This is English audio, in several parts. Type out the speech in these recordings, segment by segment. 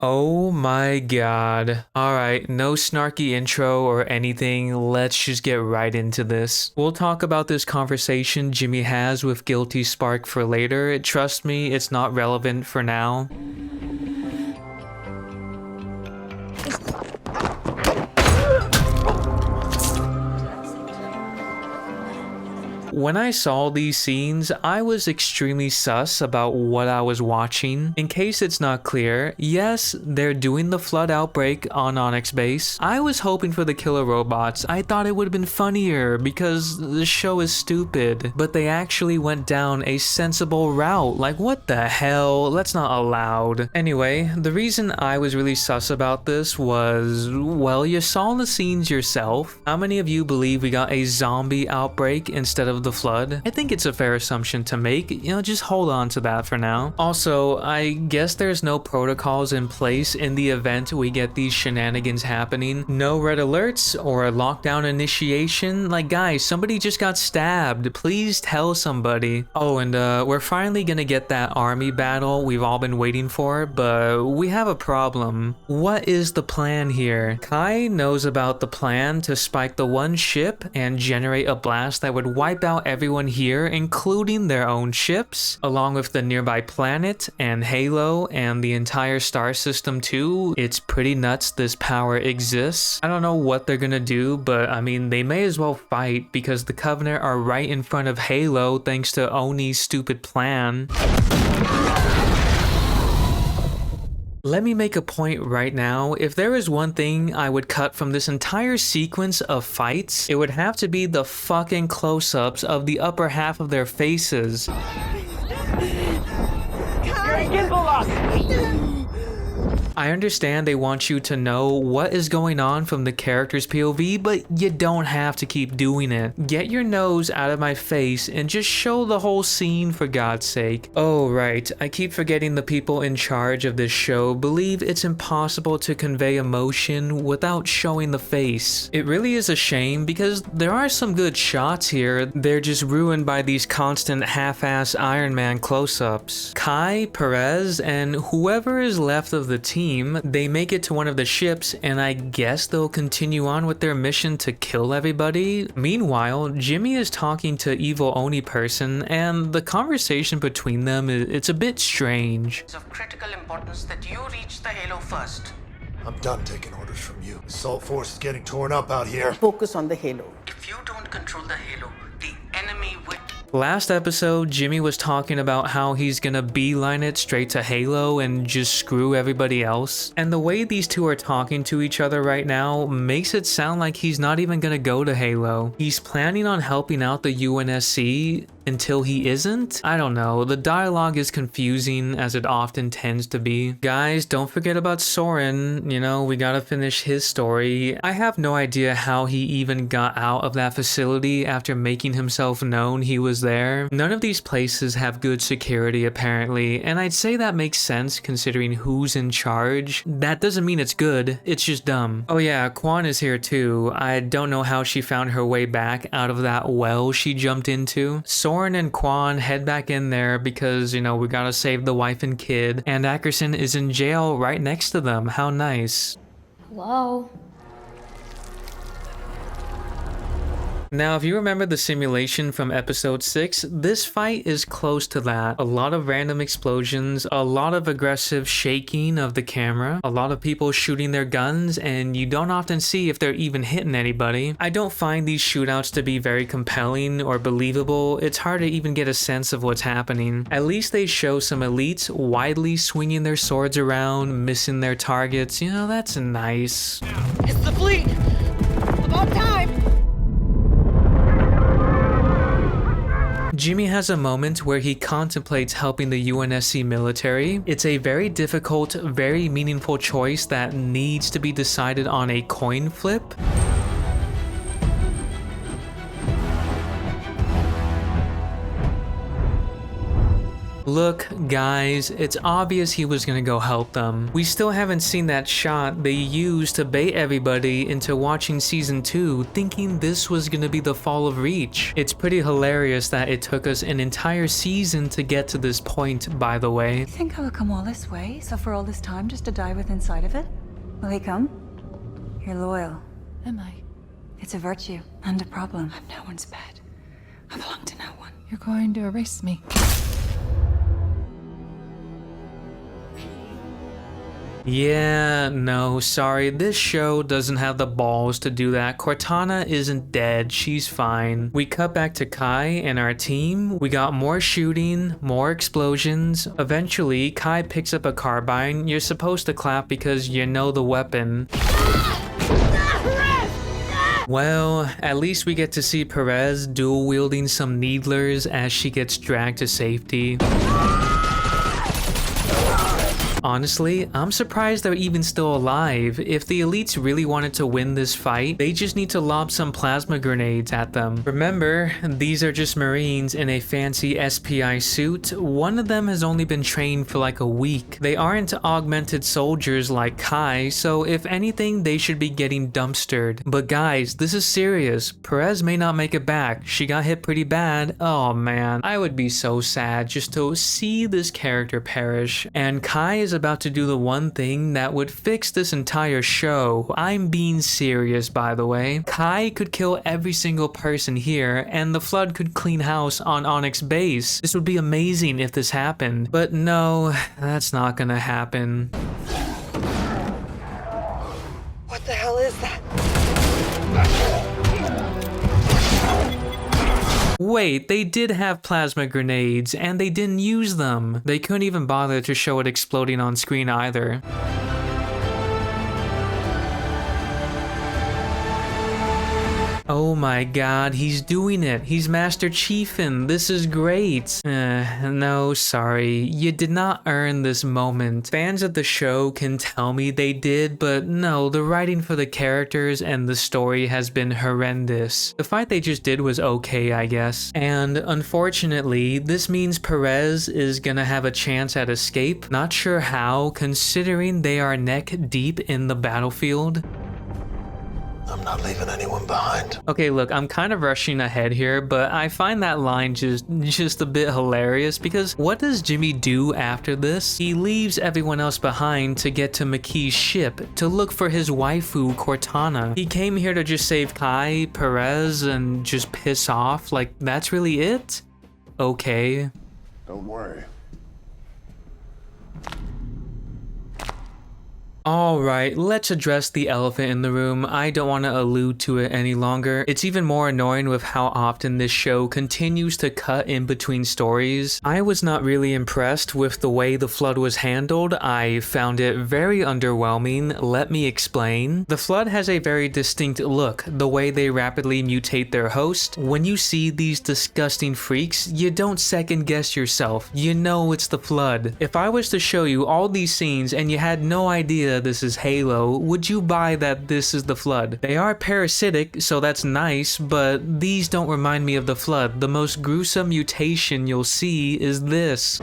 Oh my god. Alright, no snarky intro or anything, let's just get right into this. We'll talk about this conversation Jimmy has with Guilty Spark for later. Trust me, it's not relevant for now. When I saw these scenes, I was extremely sus about what I was watching. In case it's not clear, yes, they're doing the flood outbreak on Onyx Base. I was hoping for the killer robots. I thought it would have been funnier because the show is stupid. But they actually went down a sensible route. Like, what the hell? That's not allowed. Anyway, the reason I was really sus about this was, well, you saw the scenes yourself. How many of you believe we got a zombie outbreak instead of the flood? I think it's a fair assumption to make. Just hold on to that for now. Also, I guess there's no protocols in place in the event we get these shenanigans happening. No red alerts or a lockdown initiation. Like, guys, somebody just got stabbed. Please tell somebody. Oh, and we're finally gonna get that army battle we've all been waiting for, but we have a problem. What is the plan here? Kai knows about the plan to spike the one ship and generate a blast that would wipe out everyone here, including their own ships, along with the nearby planet and Halo and the entire star system too. It's pretty nuts this power exists. I don't know what they're gonna do, but I mean, they may as well fight because the Covenant are right in front of Halo thanks to Oni's stupid plan. Let me make a point right now. If there is one thing I would cut from this entire sequence of fights, it would have to be the fucking close-ups of the upper half of their faces. I understand they want you to know what is going on from the character's POV, but you don't have to keep doing it. Get your nose out of my face and just show the whole scene for God's sake. Oh right, I keep forgetting the people in charge of this show believe it's impossible to convey emotion without showing the face. It really is a shame because there are some good shots here. They're just ruined by these constant half-ass Iron Man close-ups. Kai, Perez, and whoever is left of the team, they make it to one of the ships and I guess they'll continue on with their mission to kill everybody. Meanwhile, Jimmy is talking to evil Oni person and the conversation between them, it's a bit strange. It's of critical importance that you reach the Halo first. I'm done taking orders from you. Assault force is getting torn up out here. Focus on the Halo. If you don't control the Halo, the enemy will... Last episode, Jimmy was talking about how he's gonna beeline it straight to Halo and just screw everybody else. And the way these two are talking to each other right now makes it sound like he's not even gonna go to Halo. He's planning on helping out the UNSC until he isn't? I don't know, the dialogue is confusing as it often tends to be. Guys, don't forget about Soren, we gotta finish his story. I have no idea how he even got out of that facility after making himself known he was there. None of these places have good security apparently, and I'd say that makes sense considering who's in charge. That doesn't mean it's good, it's just dumb. Oh yeah, Kwan is here too. I don't know how she found her way back out of that well she jumped into. Soren and Kwan head back in there because, we gotta save the wife and kid, and Ackerson is in jail right next to them. How nice. Hello? Now, if you remember the simulation from episode 6, this fight is close to that. A lot of random explosions, a lot of aggressive shaking of the camera, a lot of people shooting their guns, and you don't often see if they're even hitting anybody. I don't find these shootouts to be very compelling or believable. It's hard to even get a sense of what's happening. At least they show some elites widely swinging their swords around, missing their targets. That's nice. It's the fleet! About time! Jimmy has a moment where he contemplates helping the UNSC military. It's a very difficult, very meaningful choice that needs to be decided on a coin flip. Look, guys, it's obvious he was gonna go help them. We still haven't seen that shot they used to bait everybody into watching season 2, thinking this was gonna be the fall of Reach. It's pretty hilarious that it took us an entire season to get to this point, by the way. You think I would come all this way, suffer all this time just to die with inside of it? Will he come? You're loyal. Am I? It's a virtue and a problem. I'm no one's pet. I belong to no one. You're going to erase me. Yeah, no, sorry, this show doesn't have the balls to do that. Cortana isn't dead, she's fine. We cut back to Kai and our team. We got more shooting, more explosions. Eventually, Kai picks up a carbine. You're supposed to clap because you know the weapon. Well, at least we get to see Perez dual wielding some needlers as she gets dragged to safety. Honestly, I'm surprised they're even still alive. If the elites really wanted to win this fight, they just need to lob some plasma grenades at them. Remember, these are just Marines in a fancy SPI suit. One of them has only been trained for like a week. They aren't augmented soldiers like Kai, so if anything, they should be getting dumpstered. But guys, this is serious. Perez may not make it back. She got hit pretty bad. Oh man, I would be so sad just to see this character perish. And Kai is about to do the one thing that would fix this entire show. I'm being serious, by the way. Kai could kill every single person here, and the Flood could clean house on Onyx base. This would be amazing if this happened. But no, that's not gonna happen. What the hell is that? Wait, they did have plasma grenades, and they didn't use them. They couldn't even bother to show it exploding on screen either. Oh my god, he's doing it. He's Master Chiefin. This is great. No, sorry. You did not earn this moment. Fans of the show can tell me they did, but no, the writing for the characters and the story has been horrendous. The fight they just did was okay, I guess. And unfortunately, this means Perez is gonna have a chance at escape. Not sure how, considering they are neck deep in the battlefield. I'm not leaving anyone behind. Okay, look, I'm kind of rushing ahead here, but I find that line just a bit hilarious because what does Jimmy do after this? He leaves everyone else behind to get to McKee's ship to look for his waifu, Cortana. He came here to just save Kai, Perez, and just piss off. Like, that's really it? Okay. Don't worry. Alright, let's address the elephant in the room. I don't want to allude to it any longer. It's even more annoying with how often this show continues to cut in between stories. I was not really impressed with the way the Flood was handled. I found it very underwhelming. Let me explain. The Flood has a very distinct look, the way they rapidly mutate their host. When you see these disgusting freaks, you don't second guess yourself. You know it's the Flood. If I was to show you all these scenes and you had no idea this is Halo, would you buy that this is the Flood? They are parasitic, so that's nice, but these don't remind me of the Flood. The most gruesome mutation you'll see is this.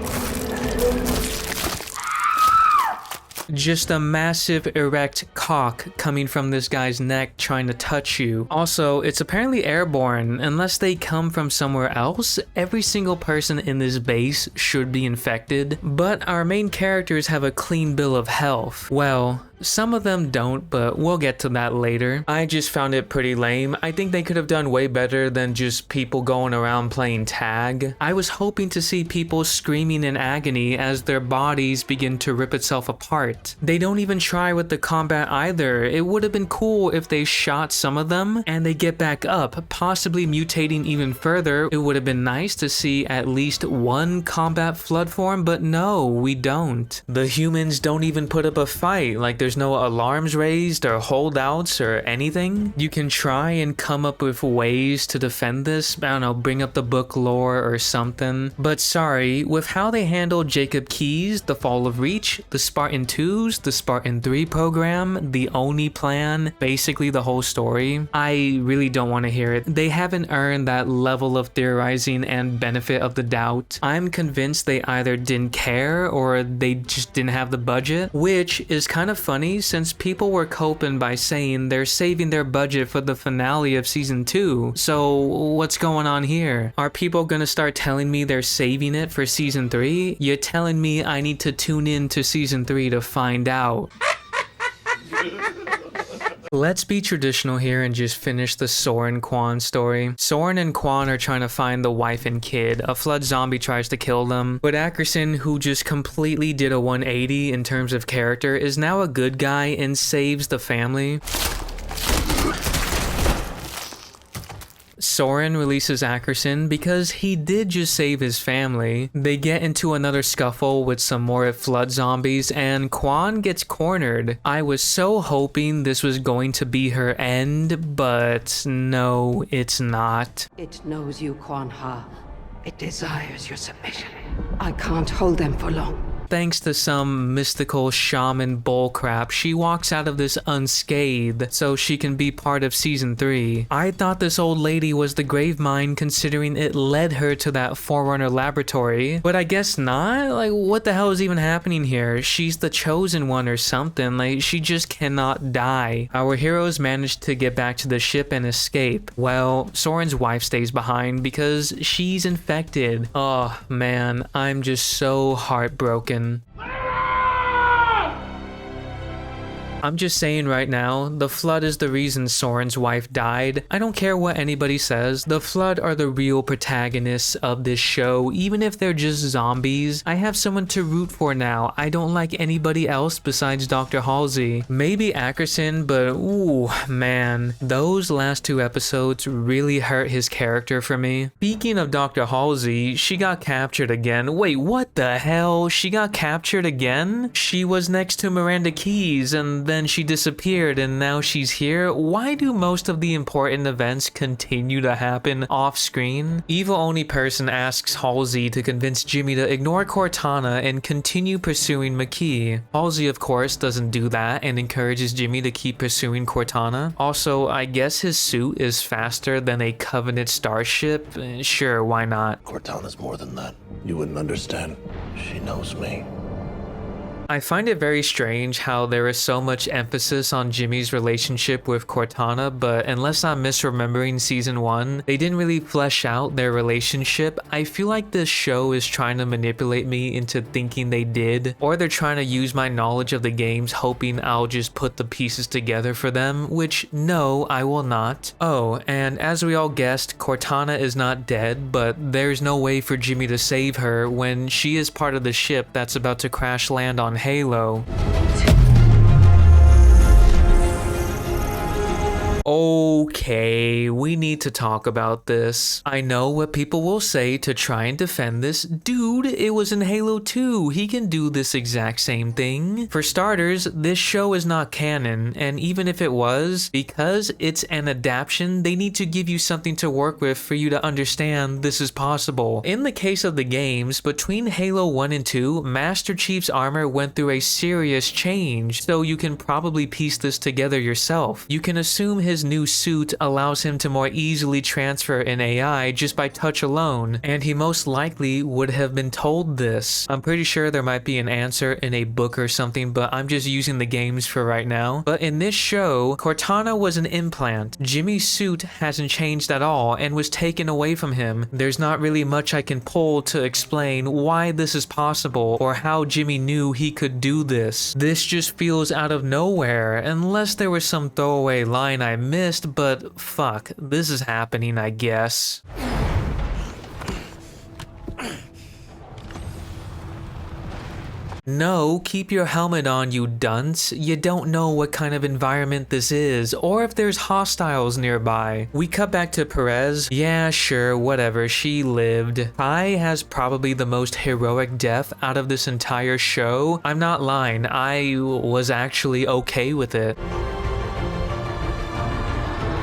Just a massive erect cock coming from this guy's neck trying to touch you. Also, it's apparently airborne. Unless they come from somewhere else, every single person in this base should be infected. But our main characters have a clean bill of health. Well, some of them don't, but we'll get to that later. I just found it pretty lame. I think they could have done way better than just people going around playing tag. I was hoping to see people screaming in agony as their bodies begin to rip itself apart. They don't even try with the combat either. It would have been cool if they shot some of them and they get back up, possibly mutating even further. It would have been nice to see at least one combat Flood form, but no, we don't. The humans don't even put up a fight. Like, there's there's no alarms raised or holdouts or anything? You can try and come up with ways to defend this, I don't know, bring up the book lore or something. But sorry, with how they handled Jacob Keyes, the Fall of Reach, the Spartan 2s, the Spartan 3 program, the Oni plan, basically the whole story, I really don't want to hear it. They haven't earned that level of theorizing and benefit of the doubt. I'm convinced they either didn't care or they just didn't have the budget, which is kind of funny since people were coping by saying they're saving their budget for the finale of season 2. So what's going on here? Are people gonna start telling me they're saving it for season 3? You're telling me I need to tune in to season 3 to find out. Let's be traditional here and just finish the Soren Kwan story. Soren and Kwan are trying to find the wife and kid. A flood zombie tries to kill them, but Ackerson, who just completely did a 180 in terms of character, is now a good guy and saves the family. Soren releases Ackerson because he did just save his family. They get into another scuffle with some more flood zombies and Kwan gets cornered. I was so hoping this was going to be her end, but no, it's not. It knows you, Kwan Ha. It desires your submission. I can't hold them for long. Thanks to some mystical shaman bullcrap, she walks out of this unscathed so she can be part of season 3. I thought this old lady was the Gravemind considering it led her to that Forerunner laboratory, but I guess not? Like, what the hell is even happening here? She's the chosen one or something, like she just cannot die. Our heroes manage to get back to the ship and escape. Well, Soren's wife stays behind because she's infected. Oh man, I'm just so heartbroken. I'm just saying right now, the flood is the reason Soren's wife died. I don't care what anybody says, the flood are the real protagonists of this show, even if they're just zombies. I have someone to root for now. I don't like anybody else besides Dr. Halsey. Maybe Ackerson, but ooh, man, those last 2 episodes really hurt his character for me. Speaking of Dr. Halsey, she got captured again. Wait, what the hell? She got captured again? She was next to Miranda Keyes and then she disappeared and now she's here. Why do most of the important events continue to happen off screen? Evil Only Person asks Halsey to convince Jimmy to ignore Cortana and continue pursuing McKee. Halsey of course doesn't do that and encourages Jimmy to keep pursuing Cortana. Also, I guess his suit is faster than a Covenant starship. Sure, why not? Cortana's more than that. You wouldn't understand. She knows me. I find it very strange how there is so much emphasis on Jimmy's relationship with Cortana, but unless I'm misremembering season 1, they didn't really flesh out their relationship. I feel like this show is trying to manipulate me into thinking they did, or they're trying to use my knowledge of the games hoping I'll just put the pieces together for them, which no, I will not. Oh, and as we all guessed, Cortana is not dead, but there's no way for Jimmy to save her when she is part of the ship that's about to crash land on Halo. Okay, we need to talk about this. I know what people will say to try and defend this. Dude, it was in Halo 2. He can do this exact same thing. For starters, this show is not canon, and even if it was, because it's an adaptation, they need to give you something to work with for you to understand this is possible. In the case of the games, between Halo 1 and 2, Master Chief's armor went through a serious change, so you can probably piece this together yourself. You can assume his new suit allows him to more easily transfer an AI just by touch alone, and he most likely would have been told this. I'm pretty sure there might be an answer in a book or something, but I'm just using the games for right now. But in this show, Cortana was an implant. Jimmy's suit hasn't changed at all and was taken away from him. There's not really much I can pull to explain why this is possible or how Jimmy knew he could do this. This just feels out of nowhere, unless there was some throwaway line I missed, but fuck, this is happening, I guess. No, keep your helmet on, you dunce. You don't know what kind of environment this is, or if there's hostiles nearby. We cut back to Perez. Yeah, sure, whatever, she lived. Ty has probably the most heroic death out of this entire show. I'm not lying, I was actually okay with it.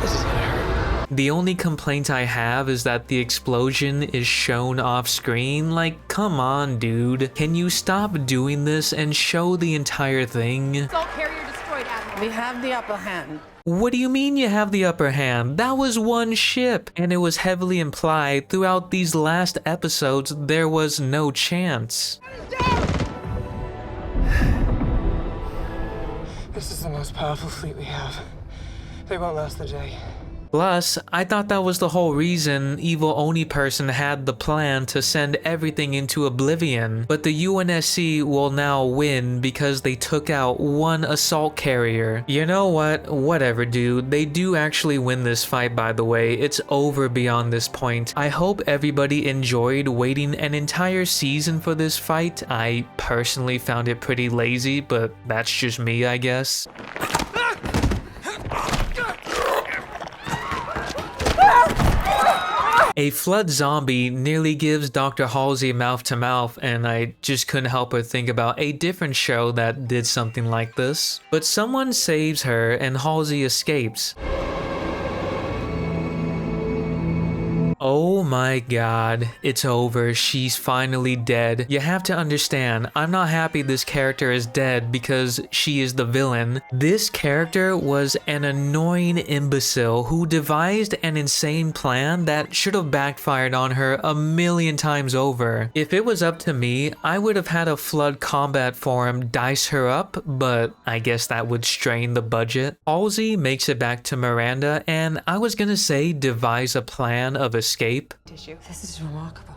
This is gonna hurt. The only complaint I have is that the explosion is shown off screen. Like, come on, dude. Can you stop doing this and show the entire thing? Assault carrier destroyed, Admiral. We have the upper hand. What do you mean you have the upper hand? That was one ship, and it was heavily implied throughout these last episodes there was no chance. This is the most powerful fleet we have. They won't last the day. Plus, I thought that was the whole reason Evil Oni person had the plan to send everything into oblivion. But the UNSC will now win because they took out one assault carrier. You know what? Whatever, dude. They do actually win this fight, by the way. It's over beyond this point. I hope everybody enjoyed waiting an entire season for this fight. I personally found it pretty lazy, but that's just me, I guess. A flood zombie nearly gives Dr. Halsey mouth to mouth, and I just couldn't help but think about a different show that did something like this. But someone saves her and Halsey escapes. Oh my god, it's over. She's finally dead. You have to understand, I'm not happy this character is dead because she is the villain. This character was an annoying imbecile who devised an insane plan that should have backfired on her a million times over. If it was up to me, I would have had a flood combat forum dice her up, but I guess that would strain the budget. Halsey makes it back to Miranda, and I was gonna say devise a plan of escape. This is remarkable.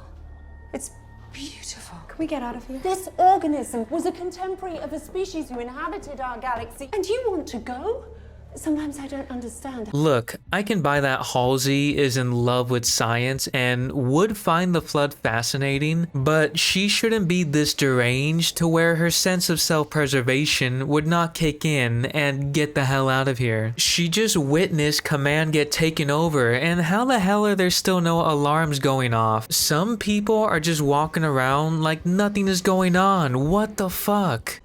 It's beautiful. Can we get out of here? This organism was a contemporary of a species who inhabited our galaxy, and you want to go? Sometimes I don't understand. Look, I can buy that Halsey is in love with science and would find the flood fascinating, but she shouldn't be this deranged to where her sense of self-preservation would not kick in and get the hell out of here. She just witnessed Command get taken over, and how the hell are there still no alarms going off? Some people are just walking around like nothing is going on. What the fuck?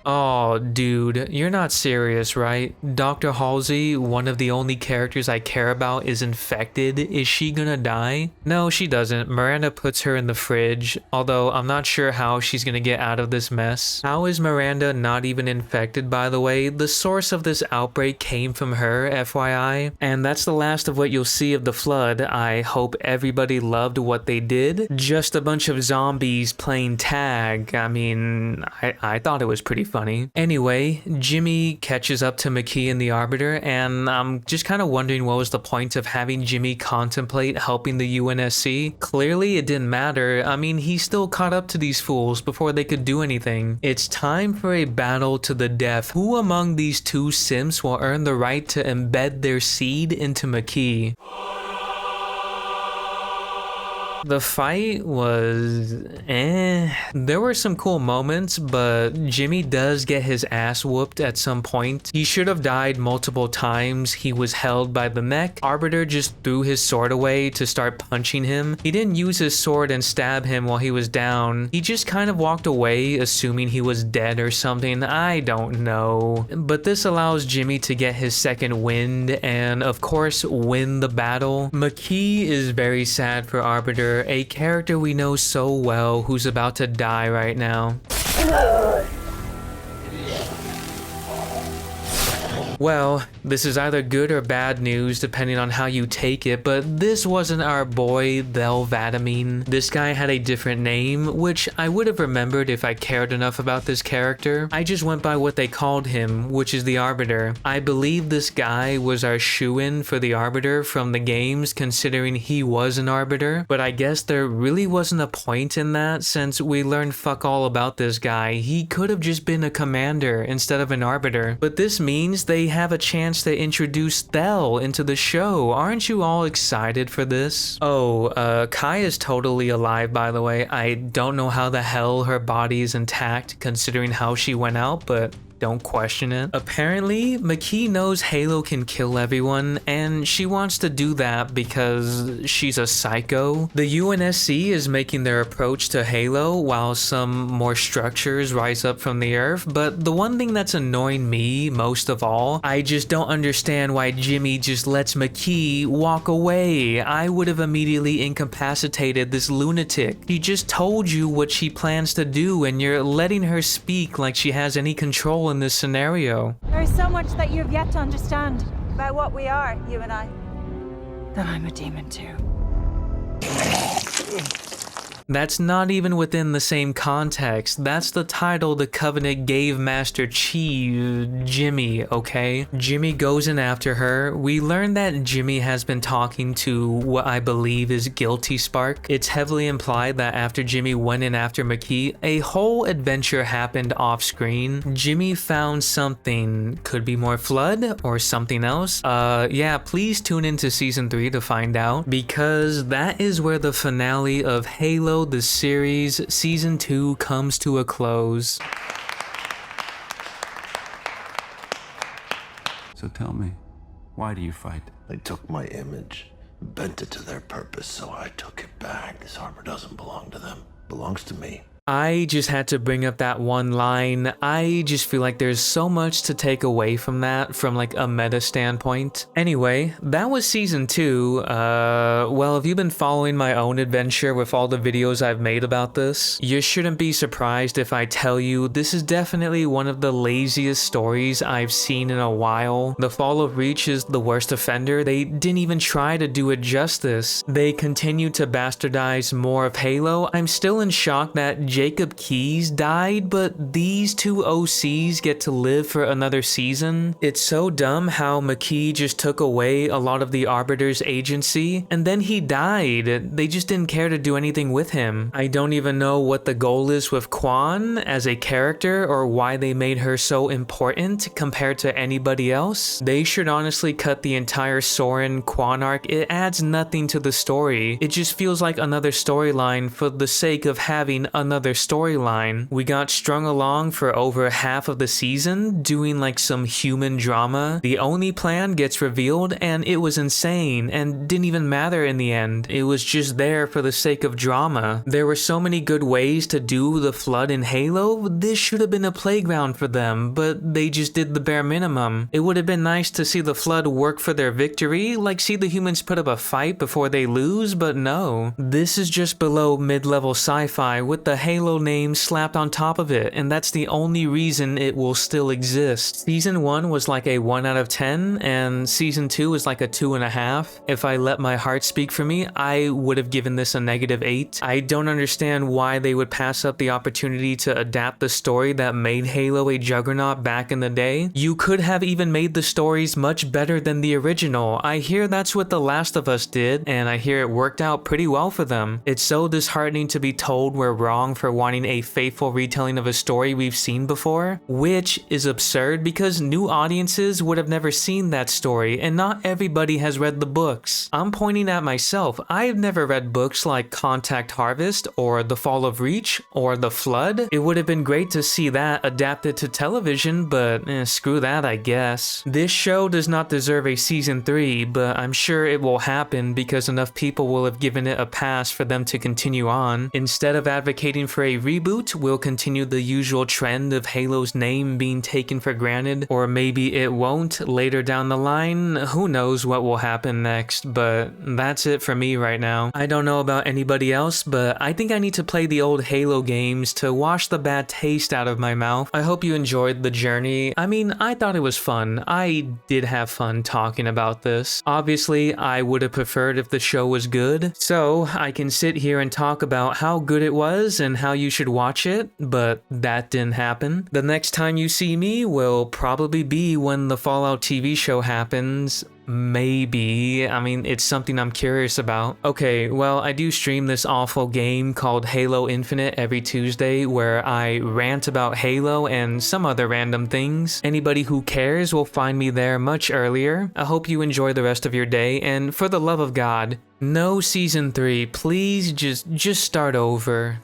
Oh, dude, you're not serious, right? Dr. Halsey, one of the only characters I care about, is infected. Is she gonna die? No, she doesn't. Miranda puts her in the fridge, although I'm not sure how she's gonna get out of this mess. How is Miranda not even infected, by the way? The source of this outbreak came from her, FYI. And that's the last of what you'll see of the flood. I hope everybody loved what they did. Just a bunch of zombies playing tag. I mean, I thought it was pretty funny. Anyway, Jimmy catches up to McKee and the Arbiter, and I'm just kind of wondering what was the point of having Jimmy contemplate helping the UNSC. Clearly it didn't matter. I mean, he still caught up to these fools before they could do anything. It's time for a battle to the death. Who among these two simps will earn the right to embed their seed into McKee? The fight was There were some cool moments, but Jimmy does get his ass whooped at some point. He should have died multiple times. He was held by the neck. Arbiter just threw his sword away to start punching him. He didn't use his sword and stab him while he was down. He just kind of walked away, assuming he was dead or something. I don't know. But this allows Jimmy to get his second wind and, of course, win the battle. McKee is very sad for Arbiter, a character we know so well who's about to die right now. Well, this is either good or bad news depending on how you take it, but this wasn't our boy, Velvatamine. This guy had a different name, which I would have remembered if I cared enough about this character. I just went by what they called him, which is the Arbiter. I believe this guy was our shoo-in for the Arbiter from the games, considering he was an Arbiter, but I guess there really wasn't a point in that since we learned fuck all about this guy. He could have just been a commander instead of an Arbiter, but this means they have a chance to introduce Thel into the show. Aren't you all excited for this? Oh, Kai is totally alive, by the way. I don't know how the hell her body is intact considering how she went out, but don't question it. Apparently, McKee knows Halo can kill everyone, and she wants to do that because she's a psycho. The UNSC is making their approach to Halo while some more structures rise up from the earth, but the one thing that's annoying me most of all, I just don't understand why Jimmy just lets McKee walk away. I would have immediately incapacitated this lunatic. She just told you what she plans to do, and you're letting her speak like she has any control in this scenario. There is so much that you have yet to understand about what we are, you and I. That I'm a demon too. That's not even within the same context. That's the title the Covenant gave Master Chief, Jimmy, okay? Jimmy goes in after her. We learn that Jimmy has been talking to what I believe is Guilty Spark. It's heavily implied that after Jimmy went in after McKee, a whole adventure happened off screen. Jimmy found something. Could be more Flood or something else. Yeah, please tune into season 3 to find out, because that is where the finale of Halo the series season 2 comes to a close. So tell me, why do you fight? They took my image, bent it to their purpose, so I took it back. This armor doesn't belong to them. It belongs to me. I just had to bring up that one line. I just feel like there's so much to take away from that from like a meta standpoint. Anyway, that was season 2. Well, if you've been following my own adventure with all the videos I've made about this, you shouldn't be surprised if I tell you this is definitely one of the laziest stories I've seen in a while. The Fall of Reach is the worst offender. They didn't even try to do it justice. They continue to bastardize more of Halo. I'm still in shock that Jacob Keyes died, but these two OCs get to live for another season. It's so dumb how McKee just took away a lot of the Arbiter's agency, and then he died. They just didn't care to do anything with him. I don't even know what the goal is with Kwan as a character or why they made her so important compared to anybody else. They should honestly cut the entire Soren Kwan arc. It adds nothing to the story. It just feels like another storyline for the sake of having another storyline. We got strung along for over half of the season doing like some human drama. The only plan gets revealed and it was insane and didn't even matter in the end. It was just there for the sake of drama. There were so many good ways to do the Flood in Halo. This should have been a playground for them, but they just did the bare minimum. It would have been nice to see the Flood work for their victory, like see the humans put up a fight before they lose, but no. This is just below mid-level sci-fi with the Halo name slapped on top of it, and that's the only reason it will still exist. Season 1 was like a 1 out of 10, and season 2 is like a 2.5. If I let my heart speak for me, I would have given this a -8. I don't understand why they would pass up the opportunity to adapt the story that made Halo a juggernaut back in the day. You could have even made the stories much better than the original. I hear that's what The Last of Us did, and I hear it worked out pretty well for them. It's so disheartening to be told we're wrong for wanting a faithful retelling of a story we've seen before, which is absurd because new audiences would have never seen that story, and not everybody has read the books. I'm pointing at myself. I've never read books like Contact Harvest or The Fall of Reach or The Flood. It would have been great to see that adapted to television, but screw that, I guess. This show does not deserve a season 3, but I'm sure it will happen because enough people will have given it a pass for them to continue on. Instead of advocating for a reboot, we'll continue the usual trend of Halo's name being taken for granted, or maybe it won't later down the line. Who knows what will happen next, but that's it for me right now. I don't know about anybody else, but I think I need to play the old Halo games to wash the bad taste out of my mouth. I hope you enjoyed the journey. I mean, I thought it was fun. I did have fun talking about this. Obviously, I would have preferred if the show was good, so I can sit here and talk about how good it was and how you should watch it, but that didn't happen. The next time you see me will probably be when the Fallout TV show happens. Maybe. I mean, it's something I'm curious about. Okay, well, I do stream this awful game called Halo Infinite every Tuesday where I rant about Halo and some other random things. Anybody who cares will find me there much earlier. I hope you enjoy the rest of your day, and for the love of God, no season 3, please just start over.